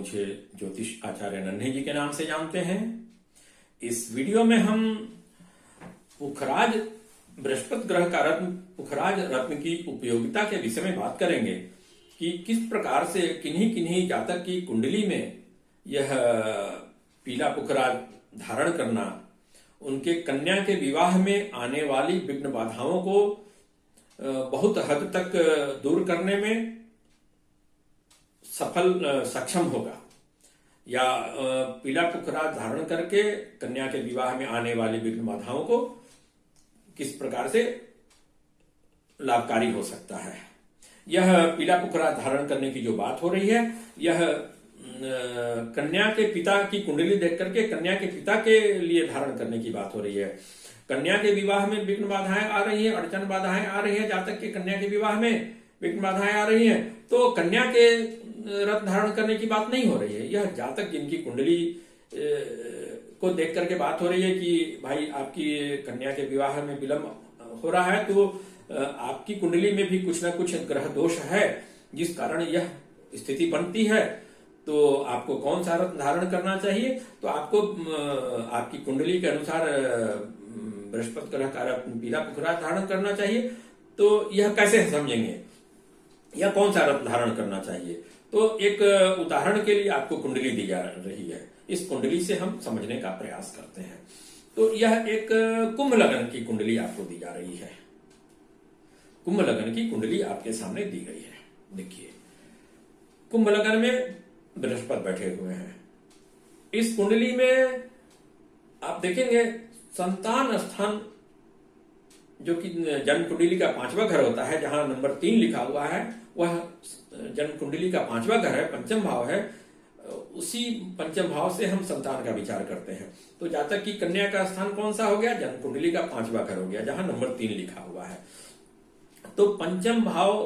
मुझे ज्योतिष आचार्य नन्हे जी के नाम से जानते हैं। इस वीडियो में हम पुखराज बृहस्पति ग्रह का रत्न पुखराज रत्न की उपयोगिता के विषय में बात करेंगे कि किस प्रकार से किन्हीं किन्हीं जातक की कुंडली में यह पीला पुखराज धारण करना उनके कन्या के विवाह में आने वाली विघ्न बाधाओं को बहुत हद तक दूर करने में सक्षम होगा, या पीला पुखराज धारण करके कन्या के विवाह में आने वाली विघ्न बाधाओं को किस प्रकार से लाभकारी हो सकता है। यह पीला पुखराज धारण करने की जो बात हो रही है, यह कन्या के पिता की कुंडली देख करके कन्या के पिता के लिए धारण करने की बात हो रही है। कन्या के विवाह में विघ्न बाधाएं आ रही है, अड़चन बाधाएं आ रही है, जातक के कन्या के विवाह में विघ्न बाधाएं आ रही हैं, तो कन्या के रत्न धारण करने की बात नहीं हो रही है। यह जातक जिनकी कुंडली को देख करके बात हो रही है कि भाई आपकी कन्या के विवाह में विलंब हो रहा है, तो आपकी कुंडली में भी कुछ ना कुछ ग्रह दोष है जिस कारण यह स्थिति बनती है। तो आपको कौन सा रत्न धारण करना चाहिए? तो आपको आपकी कुंडली के अनुसार बृहस्पति ग्रह का रत्न पीला पुखराज धारण करना चाहिए। तो यह कैसे समझेंगे, या कौन सा रत्न धारण करना चाहिए? तो एक उदाहरण के लिए आपको कुंडली दी जा रही है, इस कुंडली से हम समझने का प्रयास करते हैं। तो यह एक कुंभ लग्न की कुंडली आपको दी जा रही है। कुंभ लग्न की कुंडली आपके सामने दी गई है। देखिए, कुंभ लग्न में बृहस्पति बैठे हुए हैं। इस कुंडली में आप देखेंगे संतान स्थान, जो कि जन्म कुंडली का 5वां घर होता है, जहां नंबर 3 लिखा हुआ है, वह जन्म कुंडली का 5वां घर है, पंचम भाव है। उसी पंचम भाव से हम संतान का विचार करते हैं। तो जातक की कन्या का स्थान कौन सा हो गया? जन्म कुंडली का 5वां घर हो गया, जहां नंबर 3 लिखा हुआ है। तो पंचम भाव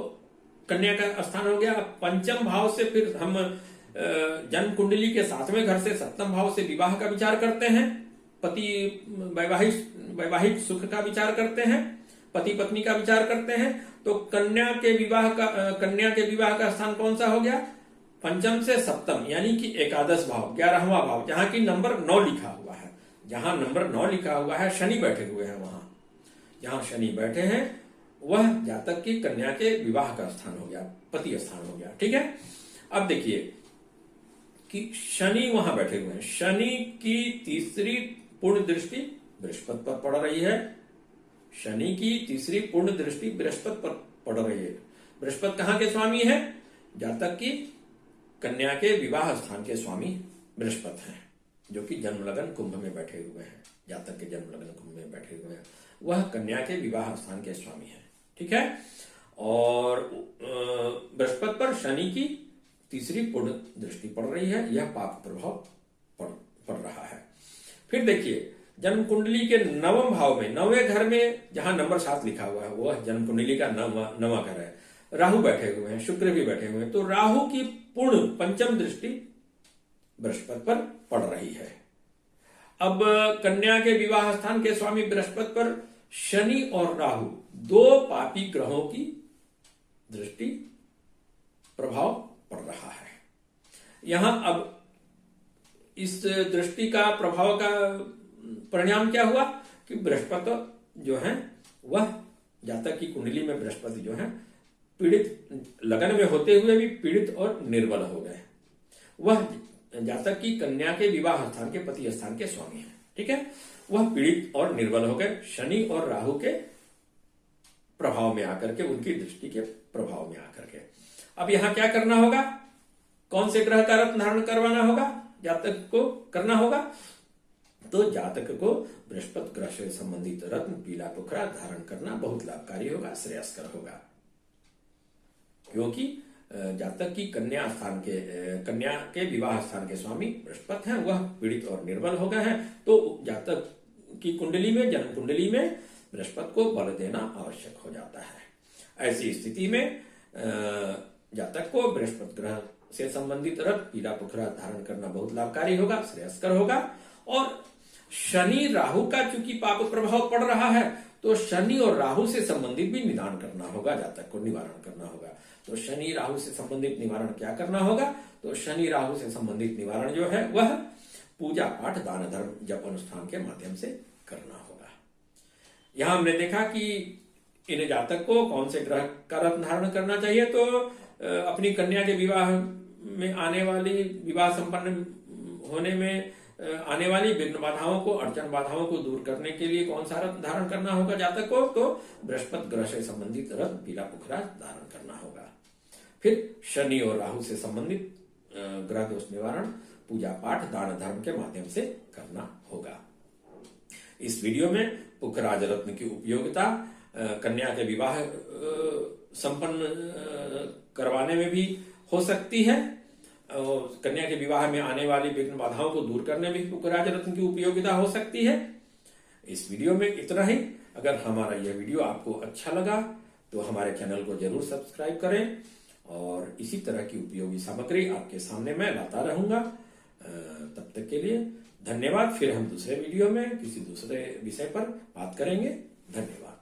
कन्या का स्थान हो गया। पंचम भाव से फिर हम जन्म कुंडली के 7वें घर से 7वें भाव से विवाह का विचार करते हैं, पति वैवाहिक सुख का विचार करते हैं, पति पत्नी का विचार करते हैं। तो कन्या के विवाह का स्थान कौन सा हो गया? पंचम से सप्तम, यानी कि एकादश भाव, 11वां भाव, जहां की नंबर 9 लिखा हुआ है। जहां नंबर 9 लिखा हुआ है, शनि बैठे हुए हैं, वहां जहां शनि बैठे हैं वह जातक की कन्या के विवाह का स्थान हो गया, पति स्थान हो गया। ठीक है। अब देखिए कि शनि वहां बैठे हुए हैं। शनि की तीसरी पूर्ण दृष्टि बृहस्पति पर पड़ रही है। शनि की तीसरी पूर्ण दृष्टि बृहस्पति पर पड़ रही है। बृहस्पति कहां के स्वामी है? जातक की कन्या के विवाह स्थान के स्वामी बृहस्पति हैं, जो कि जन्म लग्न कुंभ में बैठे हुए हैं। जातक के जन्म लग्न कुंभ में बैठे हुए हैं, वह कन्या के विवाह स्थान के स्वामी हैं। ठीक है। और बृहस्पति पर शनि की तीसरी पूर्ण दृष्टि पड़ रही है, यह पाप प्रभाव पड़ रहा है। फिर देखिए, जन्म कुंडली के 9वें भाव में, 9वें घर में जहां नंबर 7 लिखा हुआ है, वह जन्म कुंडली का 9वां घर है। राहु बैठे हुए हैं, शुक्र भी बैठे हुए हैं। तो राहु की पूर्ण पंचम दृष्टि बृहस्पति पर पड़ रही है। अब कन्या के विवाह स्थान के स्वामी बृहस्पति पर शनि और राहु, 2 पापी ग्रहों की दृष्टि प्रभाव पड़ रहा है। यहां अब इस दृष्टि का प्रभाव का परिणाम क्या हुआ कि बृहस्पति जो है वह जातक की कुंडली में बृहस्पति जो है पीड़ित, लगन में होते हुए भी पीड़ित और निर्बल हो गए। वह जातक की कन्या के विवाह स्थान के पति स्थान के स्वामी है। ठीक है। वह पीड़ित और निर्बल हो गए शनि और राहु के प्रभाव में आकर के, उनकी दृष्टि के प्रभाव में आकर के। अब यहां क्या करना होगा? कौन से ग्रह का रत्न धारण करवाना होगा? जातक को करना होगा। तो जातक को बृहस्पति ग्रह से संबंधित रत्न पीला पुखराज धारण करना बहुत लाभकारी होगा, श्रेयस्कर होगा, क्योंकि जातक की कन्या के विवाह स्थान के स्वामी बृहस्पति हैं, वह पीड़ित और निर्बल हो गए हैं। तो जातक की कुंडली में, जन्म कुंडली में बृहस्पति को बल देना आवश्यक हो जाता है। ऐसी स्थिति में जातक को बृहस्पति ग्रह से संबंधित रत्न पीला पुखराज धारण करना बहुत लाभकारी होगा, श्रेयस्कर होगा। और शनि राहु का चूंकि पाप प्रभाव पड़ रहा है, तो तो शनि और राहु से संबंधित भी निदान करना होगा, जातक को निवारण करना होगा। तो शनि राहु से संबंधित निवारण क्या करना होगा? तो शनि राहु से संबंधित निवारण जो है वह पूजा पाठ दान धर्म जप अनुष्ठान के माध्यम से करना होगा। यहां हमने देखा कि इन जातक को कौन से ग्रह का रत्न धारण करना चाहिए। तो अपनी कन्या के विवाह में आने वाली, विवाह संपन्न होने में आने वाली विघ्न बाधाओं को, अड़चन बाधाओं को दूर करने के लिए कौन सा रत्न धारण करना होगा जातक को? तो बृहस्पति ग्रह से संबंधित रत्न पीला पुखराज धारण करना होगा। फिर शनि और राहु से संबंधित ग्रह दोष निवारण पूजा पाठ दान धर्म के माध्यम से करना होगा। इस वीडियो में पुखराज रत्न की उपयोगिता कन्या के विवाह संपन्न करवाने में भी हो सकती है, और कन्या के विवाह में आने वाली विघ्न बाधाओं को दूर करने में भी पुखराज रत्न की उपयोगिता हो सकती है। इस वीडियो में इतना ही। अगर हमारा यह वीडियो आपको अच्छा लगा तो हमारे चैनल को जरूर सब्सक्राइब करें, और इसी तरह की उपयोगी सामग्री आपके सामने मैं लाता रहूंगा। तब तक के लिए धन्यवाद। फिर हम दूसरे वीडियो में किसी दूसरे विषय पर बात करेंगे। धन्यवाद।